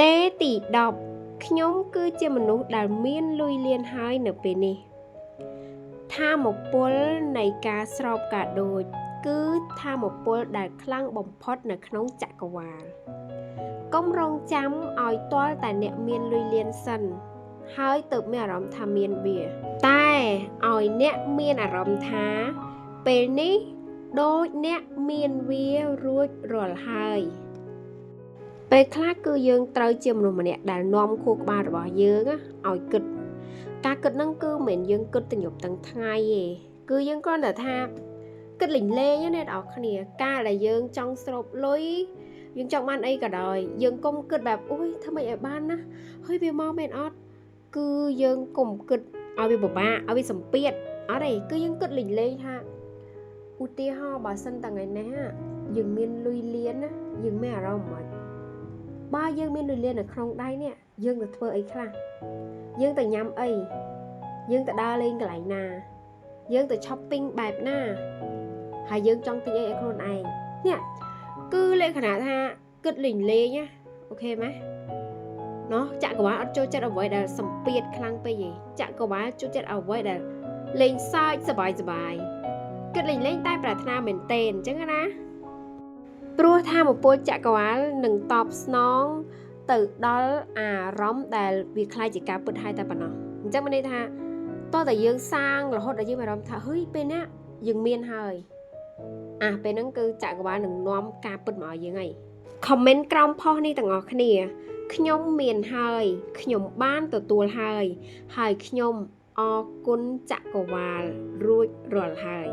ដេទី10ខ្ញុំគឺជាមនុស្សដែលមានលុយលៀនហើយនៅពេលនេះថាមពលនៃការស្រោបកាដូចគឺថាមពលដែលខ្លាំងបំផុតនៅក្នុងចក្រវាលកុំរងចាំឲ្យទាល់តែអ្នកមានលុយលៀនសិនហើយទើបមានអារម្មណ៍ថាមានវាតែឲ្យអ្នកមានអារម្មណ៍ថាពេលនេះដូចអ្នកមានវារួចរាល់ហើយពេលខ្លះគឺយើងត្រូវជាមនុស្សម្នាក់ដែលនាំខួរក្បាលរបស់យើងឲ្យគិតការគិតហ្នឹងគឺមិនមែនយើងគិតទាំងយប់ទាំងថ្ងៃទេគឺយើងគ្រាន់តែថាគិតលេងលេងណាអ្នកនរគ្នាការដែលយើងចង់ស្រូបលុយយើងចង់បានអីក៏ដោយយើងកុំគិតបែបអូយធ្វើម៉េចឲ្យបានណាហើយវាមកមែនអត់គឺយើងកុំគិតឲ្យវាពិបាកឲ្យវាសម្ពាធអត់ទេគឺយើងគិតលេងលេងថាឧទាហរណ៍បើសិនតែថ្ងៃនេះយើងមានលុយលៀនណាយើងមានអារម្មណ៍មិនបើយើងមានលុយលៀននៅក្នុងដៃនេះយើងទៅធ្វើអីខ្លះយើងទៅញ៉ាំអីយើងទៅដើរលេងកន្លែងណាយើងទៅ shopping បែបណាហើយយើងចង់ទិញអីឲ្យខ្លួនឯងនេះគឺលក្ខណៈថាគិតលេងលេងណាអូខេไหมណោះចក្រវាលអត់ចូលចិត្តអ្វីដែលសម្ពាធខ្លាំងពេកទេចក្រវាលចូលចិត្តអ្វីដែលលេងសើចសប្បាយគិតលេងលេងតែប្រាថ្នាមែនតេអញ្ចឹងណាព្រោះថាមពលចក្រវាលនឹងតបស្នងទៅដល់អារម្មណ៍ដែលវាคล้ายជាការពិតហើយតែប៉ុណ្ណោះអញ្ចឹងមានន័យថាតោះតែយើងសាងរហូតដល់យើងមានអារម្មណ៍ថាហឺពេលណាយើងមានហើយពេលហ្នឹងគឺចក្រវាលនឹងនាំការពិតមកឲ្យយើងហើយ comment ក្រោមផុសនេះទាំងអស់គ្នាខ្ញុំមានហើយខ្ញុំបានទទួលហើយខ្ញុំអរគុណចក្រវាលរួចរាល់ហើយ